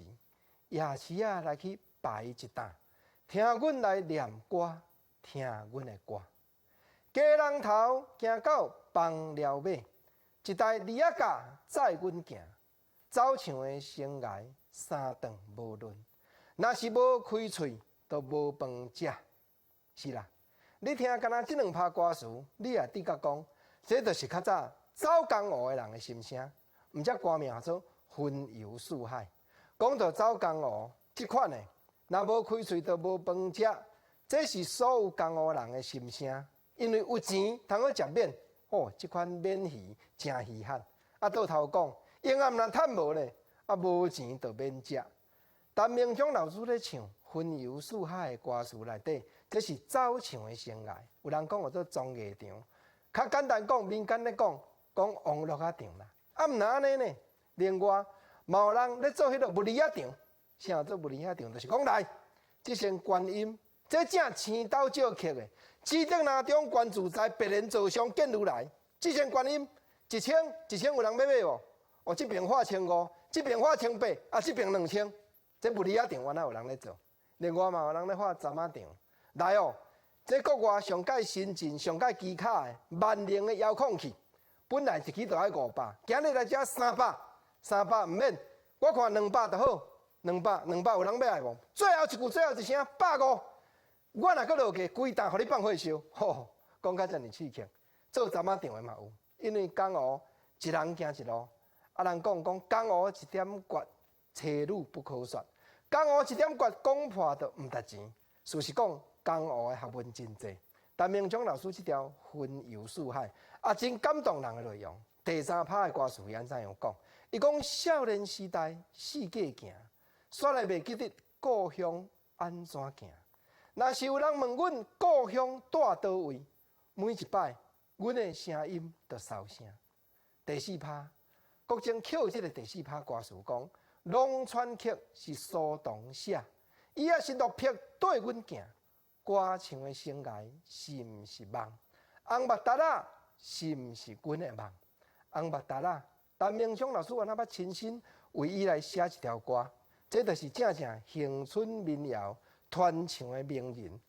Speaker 2: 夜市啊來去擺一擔，聽阮來念歌，聽阮的歌。家人頭行到放了尾，一台李仔架載阮行，走唱的生涯3頓無論。若是無開喙，就無飯食。是啦，你聽敢若這2拍歌詞，你也直覺講，這就是較早走江湖的人的心聲。毋則歌名做《雲遊四海》，講到走江湖這款的，若無開喙就無飯食，這是所有江湖人的心聲。因為有錢通好食免，這款免魚真稀罕。啊，倒頭講，永暗若趁無咧，無錢就免食。陳明忠老師咧唱《雲遊四海》的歌詞內底，這是走唱的生涯。有人講做綜藝場，較簡單講，民間咧講網絡啊場啦。毋若安尼呢？另外，嘛有人咧做迄個物理啊場，啥做物理啊場？就是講來，這身觀音，這正青島石刻的，指定拿中觀自在，別人造像見如來。這身觀音1,000有人要買無？哦，這邊花1,500，這邊花1,800，啊，這邊2,000。這物理啊場原來有人咧做。另外嘛有人咧畫針啊場。來哦，這國外上界先進、上界機卡的萬能的遙控器。本來一支就愛500，今日來遮300毋免，我看200就好，200有人要愛無？最後一聲150，我若閣落去規擔，互你放火燒，吼，講較遮爾刺激，做針仔場的嘛有，因為江湖一人行一路，啊人講江湖一點訣，車路不可說，江湖一點訣講破就毋值錢，事實講江湖的學問真濟。陳明忠老師這條《雲遊四海》啊，真感動人的內容。第3拍的歌詞安怎樣講？伊講少年時代四界行，煞來袂記得故鄉安怎行。若是有人問阮故鄉在倒位，每一擺阮的聲音就燒聲。第4拍，國政扣這個第4拍歌詞講，農村曲是蘇東寫，伊也是落魄對阮行。歌唱的生涯是毋是夢？紅目達仔是毋是阮的夢？紅目達仔，陳明忠老師原來捌親身為伊來寫一條歌，這就是正恆春民謠傳唱的名人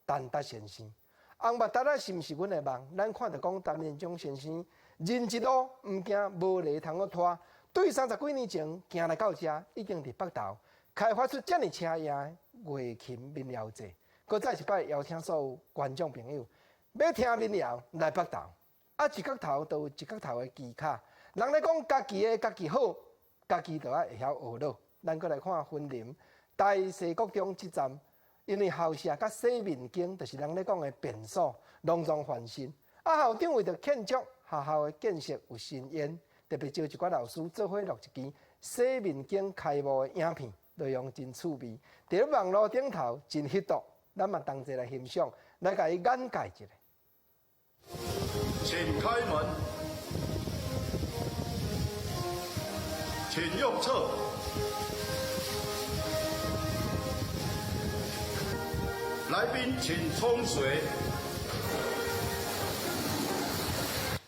Speaker 2: 陳達先生。紅目達仔是毋是阮的夢？咱看到講陳明忠先生人一路毋驚無犁通好拖，對30幾年前行來到遮，已經佇北投开发出这么车样的月琴民谣节，搁再一摆邀请所有观众朋友要听民谣来北投。一角头都有一角头的技巧，人咧讲家己的家己好，家己就爱会晓学咯。咱搁来看云林大西国中这站，因为校舍甲洗面间，就是人咧讲的便所，隆重翻新。校长为着庆祝学校的建设有新烟，特别招一寡老师做伙录一支洗面间开幕的影片，内容真趣味，伫咧网络顶头真迄毒。咱嘛同齐来欣赏，来甲伊眼界一下。
Speaker 3: 请开门，请用厕。来宾请冲水。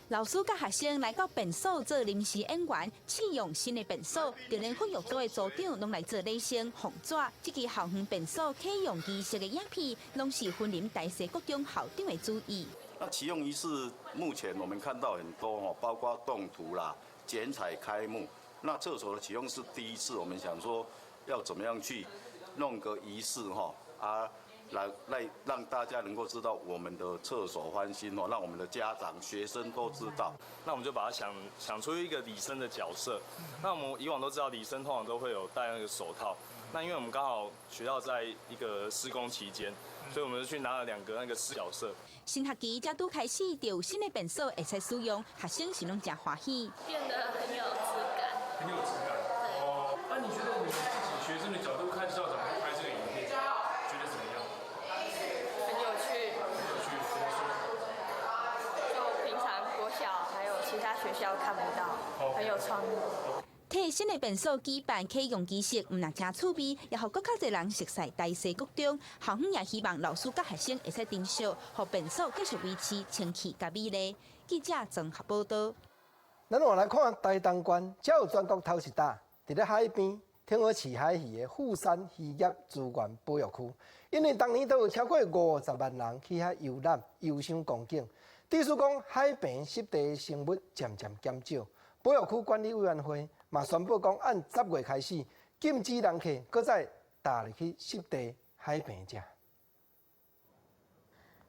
Speaker 18: 老师甲学生来到便所做临时演员，试用新的便所，就连训育组的组长拢来做礼声奉纸。这支校园便所启用仪式的影片，拢是云林大西国中校长的主意。
Speaker 3: 那启用仪式目前我们看到很多包括动土啦、剪彩开幕。那厕所的启用是第一次，我们想说要怎么样去弄个仪式来让大家能够知道我们的厕所翻新让我们的家长、学生都知道。
Speaker 19: 那我们就把它想出一个礼生的角色。那我们以往都知道礼生通常都会有戴那个手套，那因为我们刚好学校在一个施工期间，所以我们就去拿了2个那个角色。
Speaker 18: 新学期才拄开始，就有新的便所会使使用，学生是拢真欢喜。
Speaker 5: 变得很有质感。
Speaker 14: 很有质感。哦，那你觉得我们自己学生的角度看校长拍这个影片，觉得怎么样？
Speaker 5: 很有趣。
Speaker 14: 很有趣，怎么说？
Speaker 5: 就平常国小还有其他学校看不到，很有创意。
Speaker 18: 替新的便所举办启用仪式，唔但真趣味，也互更较侪人熟悉大西国中。校方也希望老师甲学生会使珍惜，互便所继续维持清气甲美丽。记者综合报道。
Speaker 2: 咱换来看台东县，才有全国头一大，伫咧海边挺好饲海鱼的富山渔业资源保育区，因为当年都有超过50万人去遐游览、游赏光景。意思讲海边湿地生物渐渐减少，保育区管理委员会嘛宣布讲，按10月开始禁止人客搁再踏入去湿地海边食。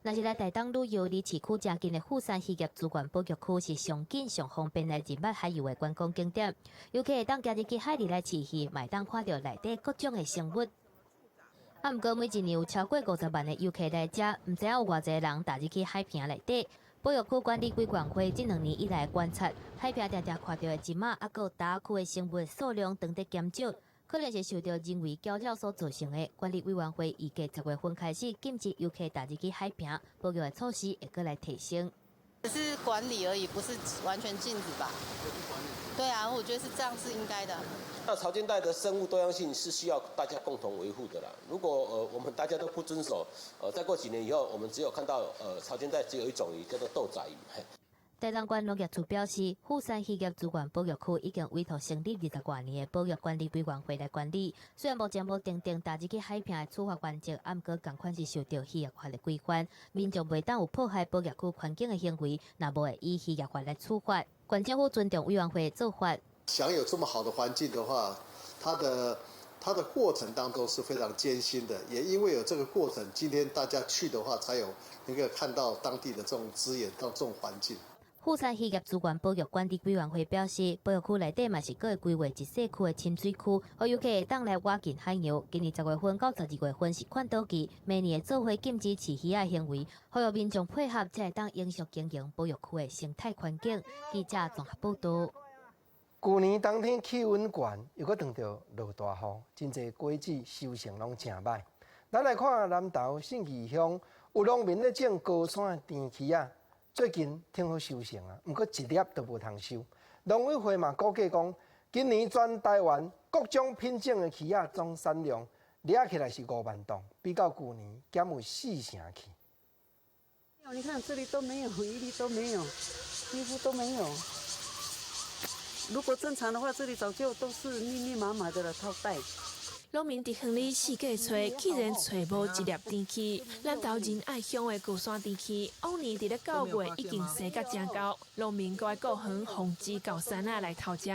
Speaker 4: 若是来台东旅游，离市区正近的富山渔业资源保育区是上紧上方便来入捌海游的观光景点，游客会当家己去海里来饲鱼，嘛会当看到内底各种的生物。啊，毋过每一年有超过50万的游客来遮，毋知影有偌济人踏入去海坪内底。保育区管理委员会这2年以来观察，海坪常常看到的金马，还有大区的生物数量当在减少，可能是受到人为搅扰所造成的。管理委员会预计10月份开始禁止游客踏入去海坪，保育的措施会过来提升。
Speaker 20: 只是管理而已，不是完全禁止吧？对啊，我觉得是这样是应该的。
Speaker 21: 那潮间带的生物多样性是需要大家共同维护的啦。如果我们大家都不遵守，再过几年以后，我们只有看到潮间带只有一种鱼，叫做豆仔鱼。
Speaker 4: 台东县农业处表示，富山渔业资源保育区已经委托成立20多年的保育管理委员会来管理。虽然目前无定定踏入去海坪的处罚原则，不过同款是受到渔业法的规范，民众袂当有破坏保育区环境的行为，若无会以渔业法来处罚。县政府尊重委员会的做法。
Speaker 22: 享有这么好的环境的话，它的过程当中是非常艰辛的，也因为有这个过程，今天大家去的话，才有能够看到当地的这种资源到这种环境。
Speaker 4: 富山渔业资源保育管理委员会表示，保育区内底嘛是会规划一小区的亲水区，互游客会当来挖近海游。今年10月份到12月份是看岛期，每年会做伙禁止饲鱼的行为，呼吁民众配合，才会当永续经营保育区的生态环境。记者综合报道。
Speaker 2: 去年冬天气温悬，又搁碰到落大雨，真侪果子收成拢真歹。咱来看南投信义乡有农民咧种高山的甜柿啊。最近挺好收成啊，不过一粒都无通收。农委会嘛估计讲，今年全台湾各种品种的柿仔总产量掠起来是5万吨，比较去年减有4成去。
Speaker 27: 你看这里都没有，一粒都没有，几乎都没有。如果正常的话，这里早就都是密密麻麻的了，套袋。
Speaker 17: 农民伫乡里四界找，既然找无一粒电器，南投仁爱乡的高山地区，往年伫咧9月已经生甲真高，农民搁爱各乡防止高山啊来偷食。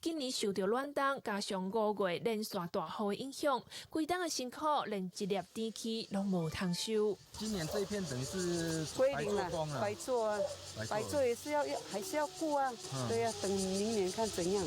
Speaker 17: 今年受到暖冬加上5月连续大雨的影响，规冬的辛苦连一粒电器拢无通收。
Speaker 1: 今年这一片等于是
Speaker 27: 归零了，白做啊，白做也是还是要顾啊，对呀，等明年看怎样。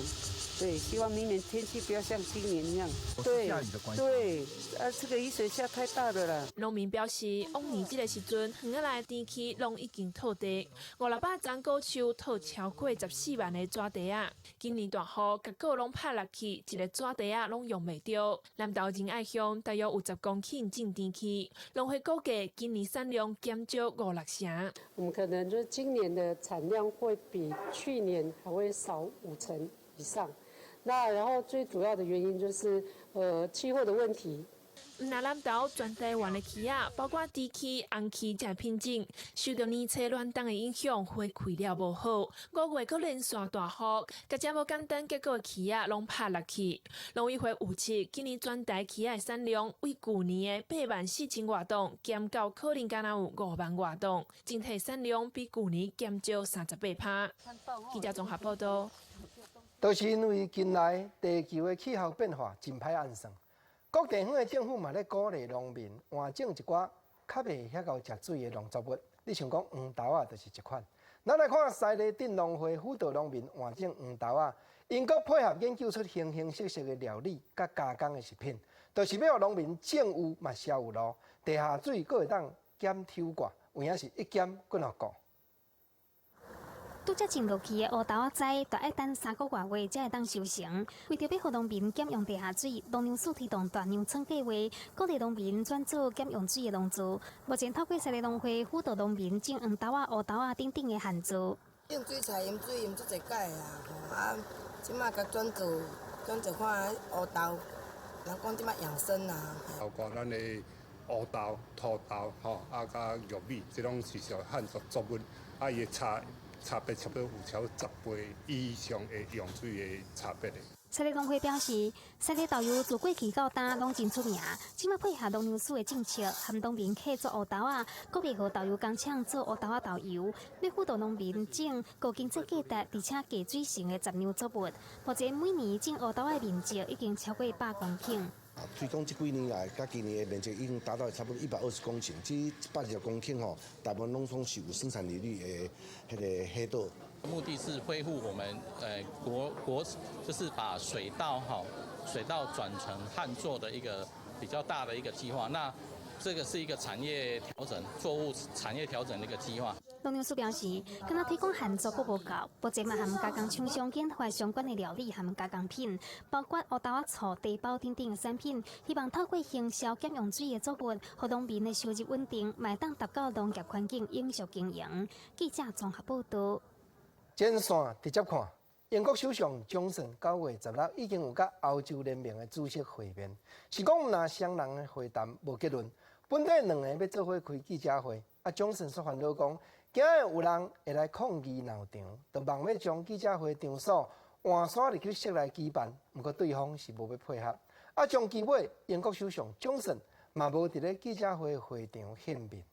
Speaker 27: 对，希望明年天气不要像今年一样。对，对，这个雨水下太大了啦。
Speaker 17: 农民表示，往年这个时阵，园仔内的电器拢已经套地，500丛果树套超过14万的纸袋啊。今年大雨，结果拢拍落去，一个纸袋啊拢用袂着。南投仁爱乡大约有10公顷种电器，农会估计今年产量减少5-6成。
Speaker 27: 我们可能就是今年的产量会比去年还会少5成以上。那然后最主要的原因就是气候的问题。
Speaker 17: 那南投全台湾的企业，包括猪企、红企才品种，受到年初暖冬的影响，花开了无好。5月搁连续大雨，甲这无简单，结果企业拢拍落去。农委会预测，今年全台企业的产量为去年的84000多吨，减到可能敢若有5万多吨，整体产量比去年减少38%。记者综合报道。
Speaker 2: 都是因为近来地球的气候变化真歹按算，各地方的政府嘛咧鼓励农民换种一寡较袂遐够食水的农作物。你像讲黄豆啊，就是一款。咱来看西丽镇农会辅导农民换种黄豆啊，因搁配合研究出形形色色的料理甲加工的食品，就是要让农民种有嘛消有路，地下水搁会当减抽挂，有影是一减更好过。
Speaker 4: 拄则种落去的乌豆仔栽，就要等3个月才会当收成。为着要互农民减用地下水，农粮署推动大量村计划，鼓励农民转做减用水的农作。目前透过西丽农会辅导农民种黄豆仔、乌豆仔等等的旱作。
Speaker 6: 种水菜饮水饮足侪解啊，即马甲转做看乌豆，人讲即马养生啊。
Speaker 7: 包括咱的乌豆、土豆甲玉米，即种是属旱作物，伊的差别差不多有超10倍以上的用水的差别的。
Speaker 4: 西丽农会表示，西丽豆油自过去到今拢真出名，即马配合农粮署的政策，含农民客做乌豆仔，各地和豆油工厂做乌豆仔豆油，要辅导农民种高经济价值而且价水性的杂粮作物。目前每年种乌豆仔的面积已经超过100公顷。
Speaker 8: 推广这几年来，甲今年的面积已经达到差不多120公顷，这120公顷吼，大部分拢是有生产利率的迄个黑豆。
Speaker 24: 目的是恢复我们就是把水稻转成旱作的一个比较大的一个计划。那这个是一个产业调整，作物产业调整的一个计划。
Speaker 4: 农粮署表示，敢若提供旱作阁无够，目前嘛含加工厂商研发相关的料理含加工品，包括乌豆仔醋、茶包等等的产品，希望透过行销减用水的作物，让农民的收入稳定，卖当达到农业环境永续经营。记者综合报道。
Speaker 2: 前线直接看，英国首相强森9月16已经有甲欧洲联盟的主席会面，是讲若双人的会谈无结论，本地2个要做伙开记者会，强森却烦恼讲，今日有人会来抗议闹场，就望要将记者会场所换山入去室内举办，不过对方是无要配合。将期尾，英国首相强森嘛无伫咧记者会会场现面。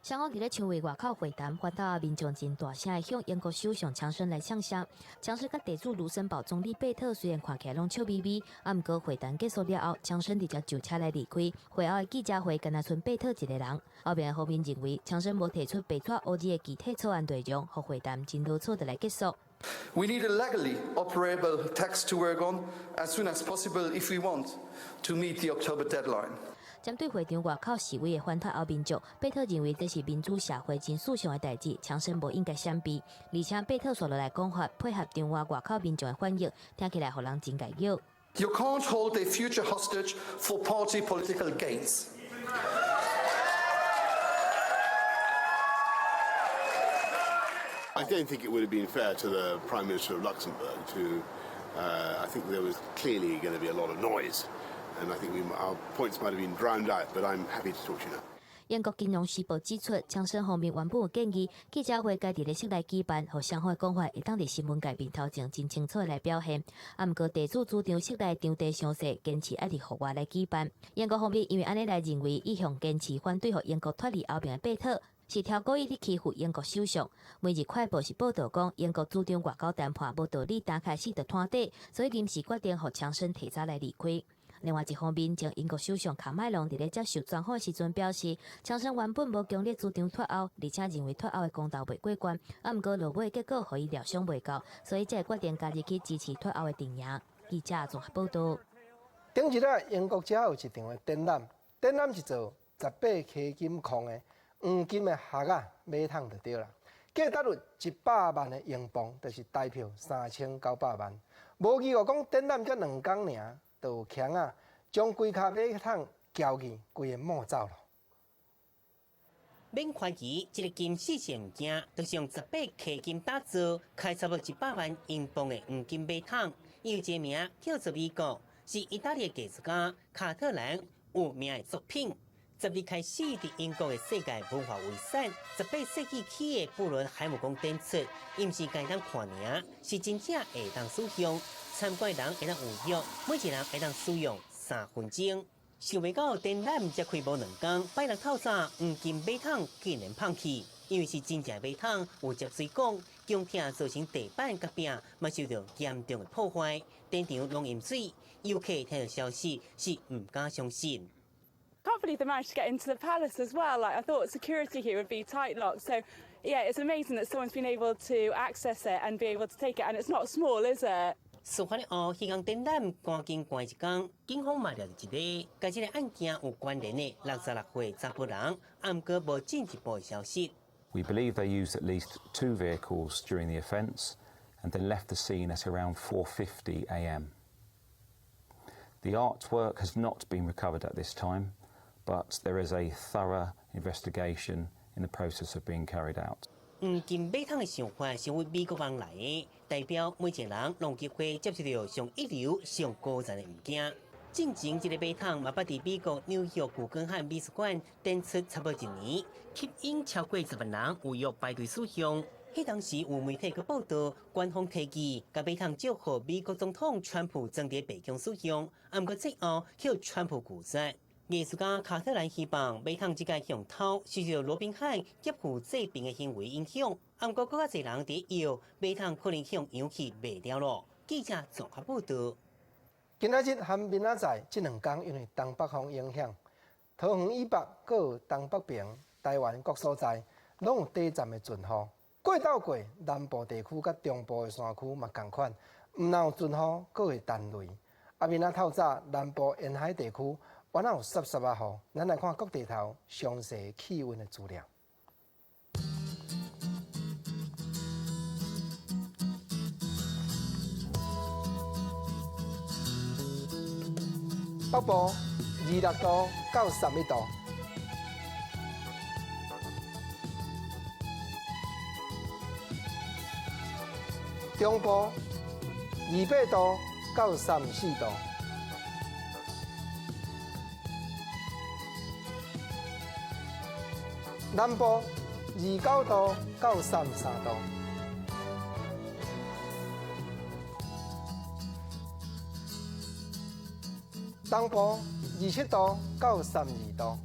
Speaker 25: 双方伫咧球会外口会谈，看到民众真大声地向英国首相强生来呛声。强生甲地主卢森堡总理贝特虽然看起来拢笑眯眯，毋过会谈结束了后，强生直接就车来离开。会后的记者会，敢若剩贝特一个人。后边方面认为，强生无提出备出欧记的具体草案内容，互会谈真如错的来结束。
Speaker 26: We need a legally operable text to work on as soon as possible if we want to meet the October deadline.
Speaker 25: 针对会场外口示威的反对欧民众，贝特认为这是民主社会真事上的代志，强生无应该闪避。而且贝特所落来讲法，配合场外口民众的反应，听起来互人真解忧。
Speaker 26: You can't hold their future hostage for party political gains.
Speaker 28: I don't think it would have been fair to the Prime Minister of Luxembourg to. I think there was clearly going to be a lot of noise, and I think our points might have been drowned out. But I'm happy to talk to you now.
Speaker 25: 英国金融时报指出，强生方面原本有建议记者会该伫咧室内举办，和双方讲法会当伫新闻界面头前真清楚来表现。毋过地主主张室内场地详细，坚持爱伫户外来举办。英国方面因为安尼来认为，意向坚持反对和英国脱离欧盟的贝特。是挑故意伫欺负英国首相。每日快报是报道讲，英国主张外交谈判无道理，打开始就摊底，所以临时决定和强生提早来离开。另外一方面，前英国首相卡麦隆伫咧接受专访时阵表示，强生原本无强烈主张脱欧，而且认为脱欧的公道未过关。毋过落尾结果，互伊料想未到，所以才决定加入去支持脱欧的阵营。记者综合报道。
Speaker 2: 顶一日英国遮有一场的展览，展览一座18K金矿的黄金的盒仔买桶就对啦，价值率100万的英镑，就是台票3900万。无意哦，讲展览才2天尔，就有强啊，将规卡买桶撬去，规个摸走了。
Speaker 9: 免怀疑，这个金饰物件都是用18K金打造，开差不多100万英镑的黄金买桶，伊有一个名叫做美国，是意大利的艺术家卡特兰有名的作品。12开始，伫英国的世界文化遗产，18世纪起的布伦海姆宫展出，伊毋是简单看尔，是真正会当使用。参观的人会当有约，每一人会当使用3分钟。想袂到展览才开无2天，摆人透早黄金马桶竟然放弃，因为是真正马桶有接水管，强听造成地板甲壁嘛受到严重的破坏，展场拢淹水。游客听到消息是唔敢相信。
Speaker 10: Can't believe they managed to get into the palace as well. Like I thought security here would be tight locked. So yeah, it's amazing that someone's been able to access it and be able to take it. And it's not small, is it?
Speaker 9: 事发后，迄项展览赶紧关一天，警方嘛了一个，甲这个案件有关联的66岁查甫人，毋过无进一步的消息。
Speaker 11: We believe they used at least 2 vehicles during the offence, and then left the scene at around 4:50 a.m. The artwork has not been recovered at this time, but there is a thorough investigation in the process of being carried out.
Speaker 9: 黄金马桶的想法是为美国人来的，代表每一个人拢有机会接触到上一流、上高层的物件。进前这个马桶嘛，捌伫美国纽约古根汉美术馆展出差不多1年，吸引超过10万人有约排队使用。迄当时有媒体去报道，官方提议甲马桶借予美国总统川普装伫白宫使用，毋过最后被川普拒绝。艺术家卡特兰希望马桶这个向头受到罗宾汉劫富济贫的行为影响，毋过更加侪人伫摇马桶可能向氧气卖掉了。记者综合报道。
Speaker 2: 今仔日和明仔载这2天，因为东北风影响，桃园以北各有东北平、台湾各所在拢有短暂的阵雨。过到过南部地区甲中部的山区嘛同款，毋但有阵雨，阁会弹雷。明仔透早南部沿海地区。原来有湿湿啊雨，咱来看各地头详细气温的资料。北部26度到31度，中部28度到34度。南部29度到33度，东部27度到32度。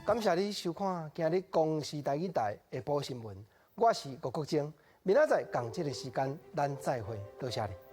Speaker 2: 感谢你收看今日公视台语台下晡新闻，我是郭国正，明仔载同这个时间咱再会，多谢你。